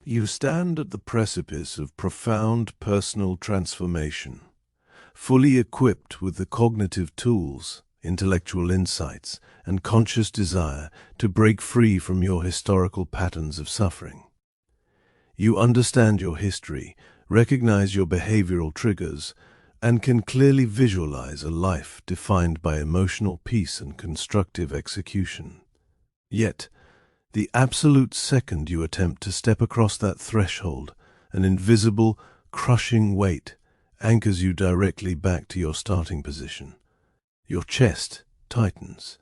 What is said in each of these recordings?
You stand at the precipice of profound personal transformation, fully equipped with the cognitive tools, intellectual insights, and conscious desire to break free from your historical patterns of suffering. You understand your history, recognize your behavioral triggers, and can clearly visualize a life defined by emotional peace and constructive execution. Yet, the absolute second you attempt to step across that threshold, an invisible, crushing weight anchors you directly back to your starting position. Your chest tightens.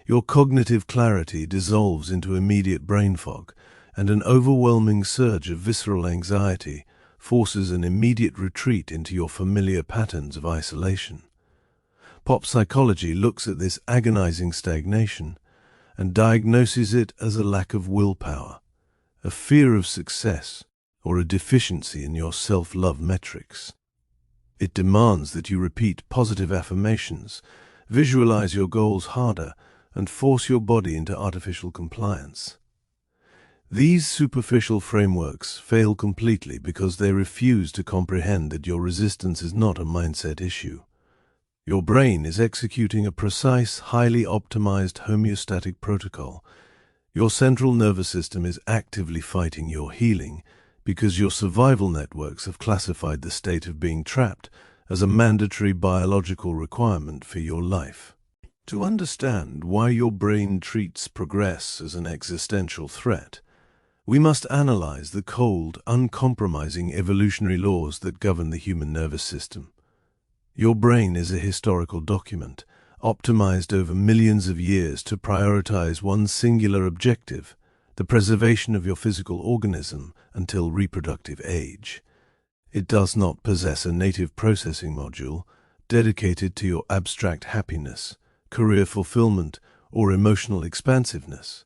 Your cognitive clarity dissolves into immediate brain fog, and an overwhelming surge of visceral anxiety forces an immediate retreat into your familiar patterns of isolation. Pop psychology looks at this agonizing stagnation and diagnoses it as a lack of willpower, a fear of success, or a deficiency in your self-love metrics. It demands that you repeat positive affirmations, visualize your goals harder, and force your body into artificial compliance. These superficial frameworks fail completely because they refuse to comprehend that your resistance is not a mindset issue. Your brain is executing a precise, highly optimized homeostatic protocol. Your central nervous system is actively fighting your healing because your survival networks have classified the state of being trapped as a mandatory biological requirement for your life. To understand why your brain treats progress as an existential threat, we must analyze the cold, uncompromising evolutionary laws that govern the human nervous system. Your brain is a historical document, optimized over millions of years to prioritize one singular objective, the preservation of your physical organism until reproductive age. It does not possess a native processing module dedicated to your abstract happiness, career fulfillment, or emotional expansiveness.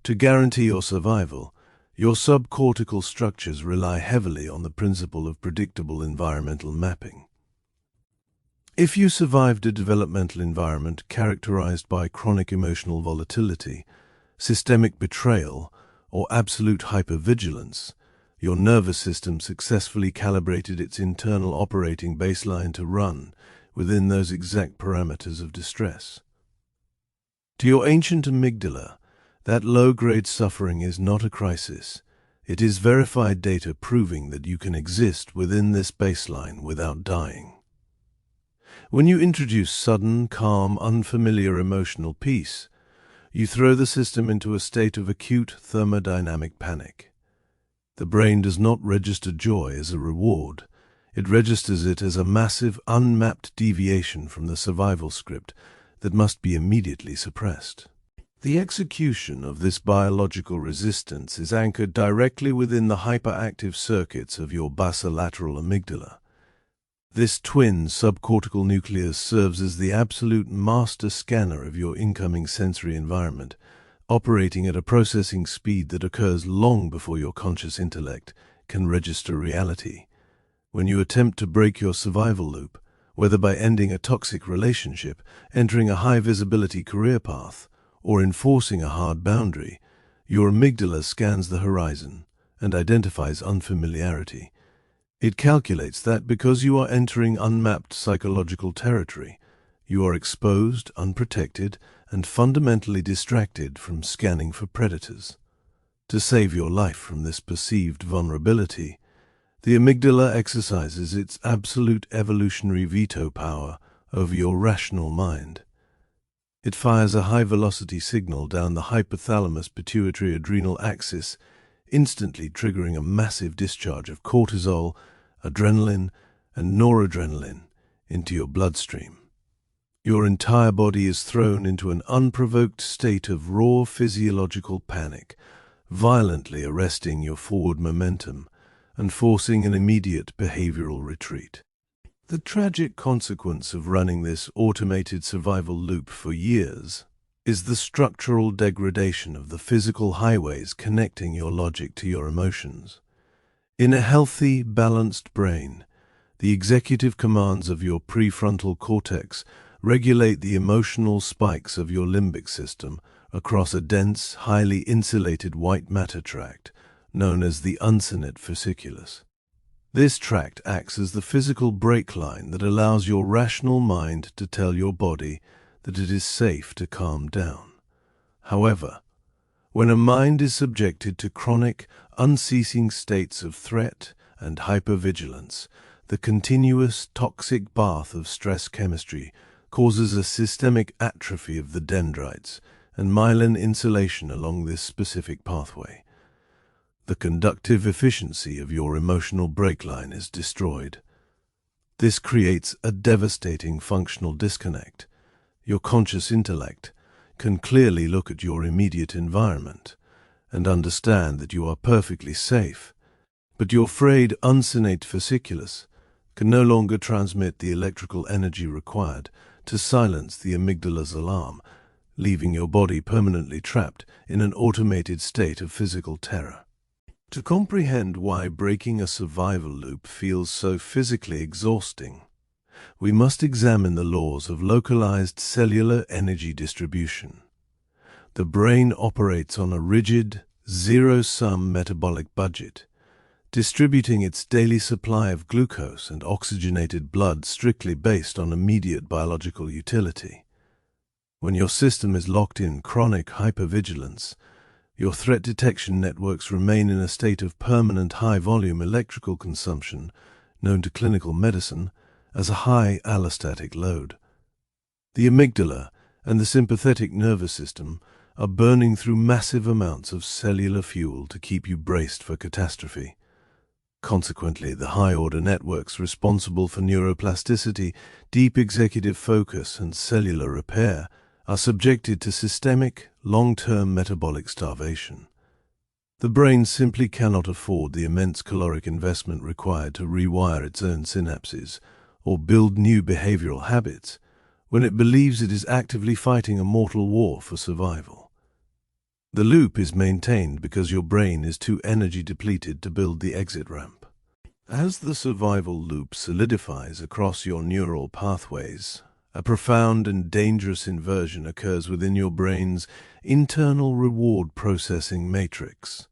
To guarantee your survival, your subcortical structures rely heavily on the principle of predictable environmental mapping. If you survived a developmental environment characterized by chronic emotional volatility, systemic betrayal, or absolute hypervigilance, your nervous system successfully calibrated its internal operating baseline to run within those exact parameters of distress. To your ancient amygdala, that low-grade suffering is not a crisis. It is verified data proving that you can exist within this baseline without dying. When you introduce sudden, calm, unfamiliar emotional peace, you throw the system into a state of acute thermodynamic panic. The brain does not register joy as a reward. It registers it as a massive, unmapped deviation from the survival script that must be immediately suppressed. The execution of this biological resistance is anchored directly within the hyperactive circuits of your basolateral amygdala. This twin subcortical nucleus serves as the absolute master scanner of your incoming sensory environment, operating at a processing speed that occurs long before your conscious intellect can register reality. When you attempt to break your survival loop, whether by ending a toxic relationship, entering a high-visibility career path, or enforcing a hard boundary, your amygdala scans the horizon and identifies unfamiliarity. It calculates that because you are entering unmapped psychological territory, you are exposed, unprotected, and fundamentally distracted from scanning for predators. To save your life from this perceived vulnerability, the amygdala exercises its absolute evolutionary veto power over your rational mind. It fires a high-velocity signal down the hypothalamus-pituitary-adrenal axis, instantly triggering a massive discharge of cortisol, adrenaline, and noradrenaline into your bloodstream. Your entire body is thrown into an unprovoked state of raw physiological panic, violently arresting your forward momentum and forcing an immediate behavioral retreat. The tragic consequence of running this automated survival loop for years is the structural degradation of the physical highways connecting your logic to your emotions. In a healthy, balanced brain, the executive commands of your prefrontal cortex regulate the emotional spikes of your limbic system across a dense, highly insulated white matter tract, known as the uncinate fasciculus. This tract acts as the physical brake line that allows your rational mind to tell your body that it is safe to calm down. However, when a mind is subjected to chronic, unceasing states of threat and hypervigilance, the continuous toxic bath of stress chemistry causes a systemic atrophy of the dendrites and myelin insulation along this specific pathway. The conductive efficiency of your emotional brake line is destroyed. This creates a devastating functional disconnect. Your conscious intellect can clearly look at your immediate environment and understand that you are perfectly safe, but your frayed uncinate fasciculus can no longer transmit the electrical energy required to silence the amygdala's alarm, leaving your body permanently trapped in an automated state of physical terror. To comprehend why breaking a survival loop feels so physically exhausting, we must examine the laws of localized cellular energy distribution. The brain operates on a rigid, zero-sum metabolic budget, distributing its daily supply of glucose and oxygenated blood strictly based on immediate biological utility. When your system is locked in chronic hypervigilance, your threat detection networks remain in a state of permanent high-volume electrical consumption, known to clinical medicine as a high allostatic load. The amygdala and the sympathetic nervous system are burning through massive amounts of cellular fuel to keep you braced for catastrophe. Consequently, the high-order networks responsible for neuroplasticity, deep executive focus, and cellular repair are subjected to systemic, long-term metabolic starvation. The brain simply cannot afford the immense caloric investment required to rewire its own synapses or build new behavioral habits when it believes it is actively fighting a mortal war for survival. The loop is maintained because your brain is too energy depleted to build the exit ramp. As the survival loop solidifies across your neural pathways, a profound and dangerous inversion occurs within your brain's internal reward processing matrix.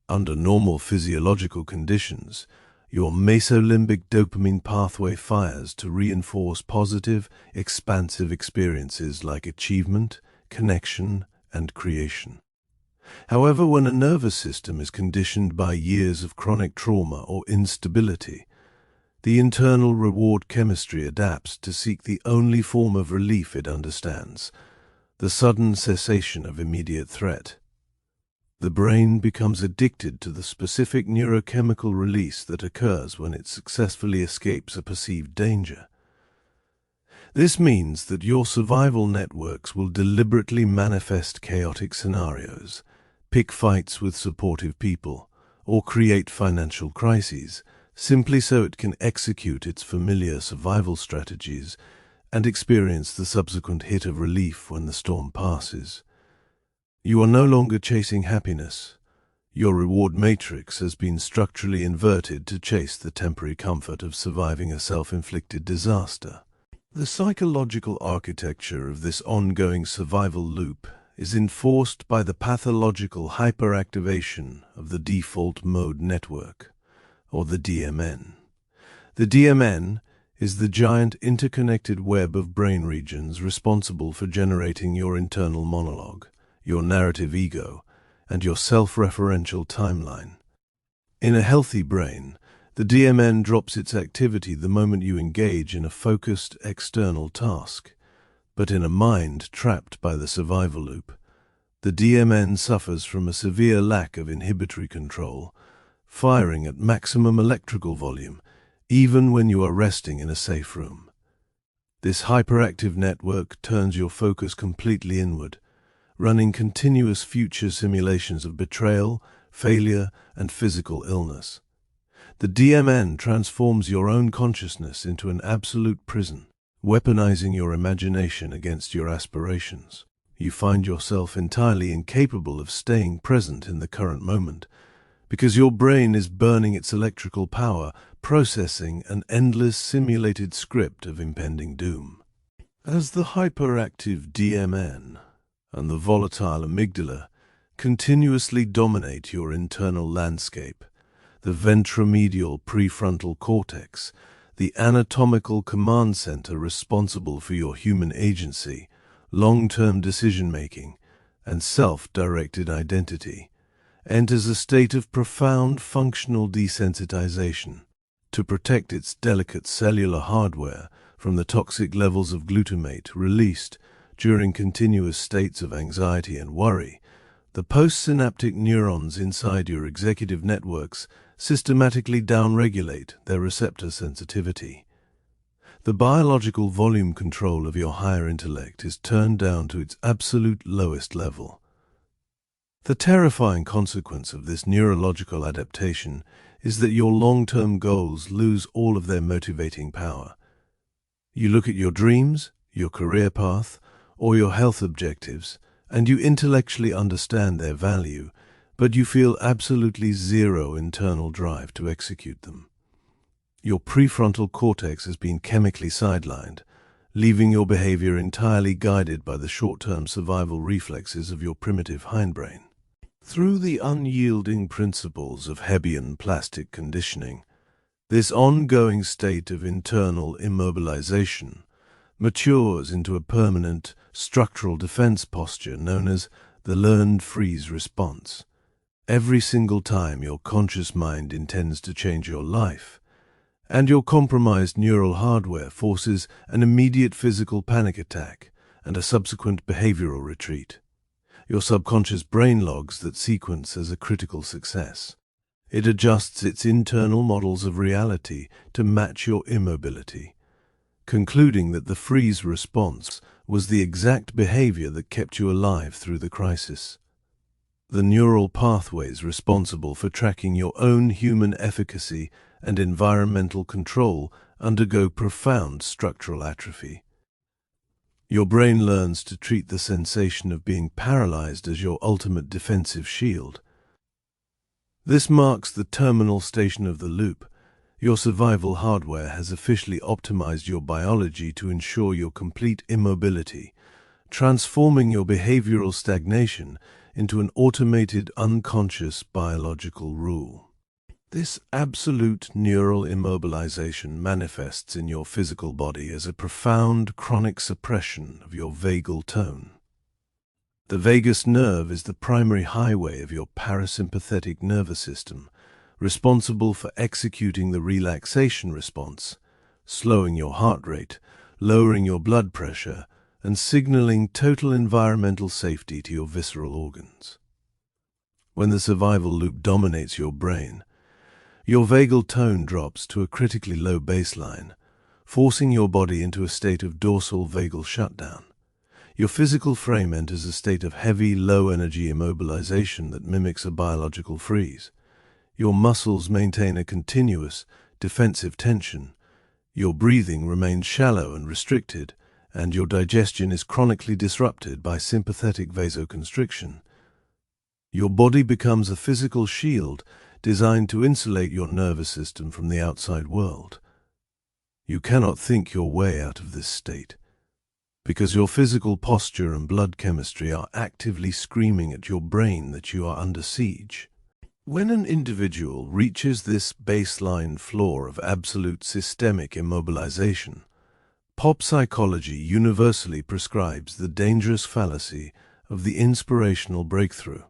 Under normal physiological conditions, your mesolimbic dopamine pathway fires to reinforce positive, expansive experiences like achievement, connection, and creation. However, when a nervous system is conditioned by years of chronic trauma or instability, the internal reward chemistry adapts to seek the only form of relief it understands, the sudden cessation of immediate threat. The brain becomes addicted to the specific neurochemical release that occurs when it successfully escapes a perceived danger. This means that your survival networks will deliberately manifest chaotic scenarios, pick fights with supportive people, or create financial crises, simply so it can execute its familiar survival strategies and experience the subsequent hit of relief when the storm passes. You are no longer chasing happiness. Your reward matrix has been structurally inverted to chase the temporary comfort of surviving a self-inflicted disaster. The psychological architecture of this ongoing survival loop is enforced by the pathological hyperactivation of the default mode network, or the DMN. The DMN is the giant interconnected web of brain regions responsible for generating your internal monologue, your narrative ego, and your self-referential timeline. In a healthy brain, the DMN drops its activity the moment you engage in a focused external task. But in a mind trapped by the survival loop, the DMN suffers from a severe lack of inhibitory control, firing at maximum electrical volume, even when you are resting in a safe room. This hyperactive network turns your focus completely inward, running continuous future simulations of betrayal, failure, and physical illness. The DMN transforms your own consciousness into an absolute prison, weaponizing your imagination against your aspirations. You find yourself entirely incapable of staying present in the current moment, because your brain is burning its electrical power, processing an endless simulated script of impending doom. As the hyperactive DMN and the volatile amygdala continuously dominate your internal landscape. The ventromedial prefrontal cortex, the anatomical command center responsible for your human agency, long-term decision-making, and self-directed identity, enters a state of profound functional desensitization to protect its delicate cellular hardware from the toxic levels of glutamate released during continuous states of anxiety and worry. The postsynaptic neurons inside your executive networks systematically downregulate their receptor sensitivity. The biological volume control of your higher intellect is turned down to its absolute lowest level. The terrifying consequence of this neurological adaptation is that your long-term goals lose all of their motivating power. You look at your dreams, your career path, or your health objectives, and you intellectually understand their value, but you feel absolutely zero internal drive to execute them. Your prefrontal cortex has been chemically sidelined, leaving your behavior entirely guided by the short-term survival reflexes of your primitive hindbrain. Through the unyielding principles of Hebbian plastic conditioning, this ongoing state of internal immobilization matures into a permanent structural defense posture known as the learned freeze response. Every single time your conscious mind intends to change your life, and your compromised neural hardware forces an immediate physical panic attack and a subsequent behavioral retreat, your subconscious brain logs that sequence as a critical success. It adjusts its internal models of reality to match your immobility, concluding that the freeze response was the exact behavior that kept you alive through the crisis. The neural pathways responsible for tracking your own human efficacy and environmental control undergo profound structural atrophy. Your brain learns to treat the sensation of being paralyzed as your ultimate defensive shield. This marks the terminal station of the loop. Your survival hardware has officially optimized your biology to ensure your complete immobility, transforming your behavioral stagnation into an automated, unconscious biological rule. This absolute neural immobilization manifests in your physical body as a profound chronic suppression of your vagal tone. The vagus nerve is the primary highway of your parasympathetic nervous system, responsible for executing the relaxation response, slowing your heart rate, lowering your blood pressure, and signaling total environmental safety to your visceral organs. When the survival loop dominates your brain, your vagal tone drops to a critically low baseline, forcing your body into a state of dorsal vagal shutdown. Your physical frame enters a state of heavy, low-energy immobilization that mimics a biological freeze. Your muscles maintain a continuous, defensive tension. Your breathing remains shallow and restricted, and your digestion is chronically disrupted by sympathetic vasoconstriction. Your body becomes a physical shield designed to insulate your nervous system from the outside world. You cannot think your way out of this state, because your physical posture and blood chemistry are actively screaming at your brain that you are under siege. When an individual reaches this baseline floor of absolute systemic immobilization, pop psychology universally prescribes the dangerous fallacy of the inspirational breakthrough.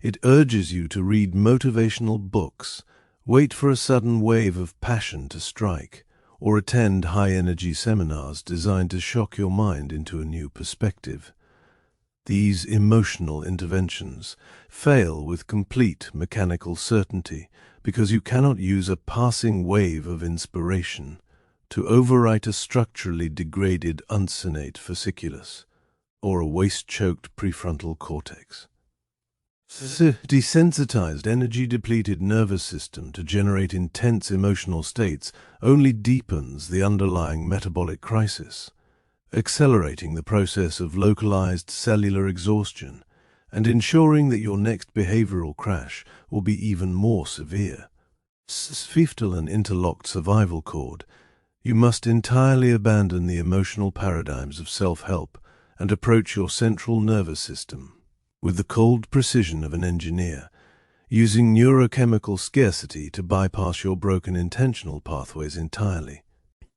It urges you to read motivational books, wait for a sudden wave of passion to strike, or attend high-energy seminars designed to shock your mind into a new perspective. These emotional interventions fail with complete mechanical certainty because you cannot use a passing wave of inspiration to overwrite a structurally degraded uncinate fasciculus or a waste-choked prefrontal cortex. Desensitized, energy-depleted nervous system to generate intense emotional states only deepens the underlying metabolic crisis, accelerating the process of localized cellular exhaustion and ensuring that your next behavioral crash will be even more severe. Fasciculus, an interlocked survival cord, you must entirely abandon the emotional paradigms of self-help and approach your central nervous system with the cold precision of an engineer, using neurochemical scarcity to bypass your broken intentional pathways entirely.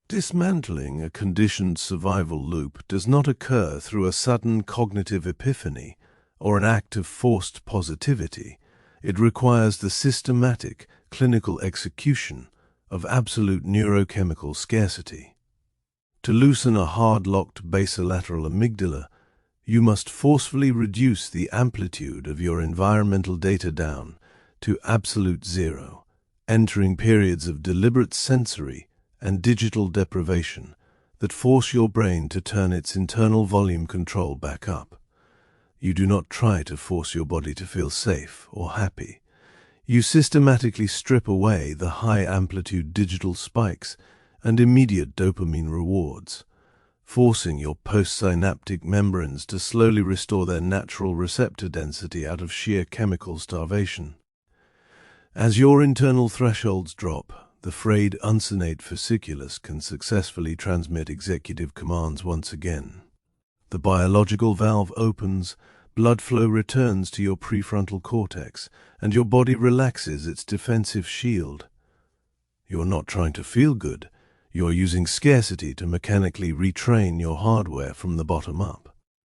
Dismantling a conditioned survival loop does not occur through a sudden cognitive epiphany or an act of forced positivity. It requires the systematic, clinical execution of absolute neurochemical scarcity. To loosen a hard-locked basolateral amygdala, you must forcefully reduce the amplitude of your environmental data down to absolute zero, entering periods of deliberate sensory and digital deprivation that force your brain to turn its internal volume control back up. You do not try to force your body to feel safe or happy. You systematically strip away the high-amplitude digital spikes and immediate dopamine rewards, forcing your postsynaptic membranes to slowly restore their natural receptor density out of sheer chemical starvation. As your internal thresholds drop, the frayed uncinate fasciculus can successfully transmit executive commands once again. The biological valve opens, blood flow returns to your prefrontal cortex, and your body relaxes its defensive shield. You're not trying to feel good. You're using scarcity to mechanically retrain your hardware from the bottom up.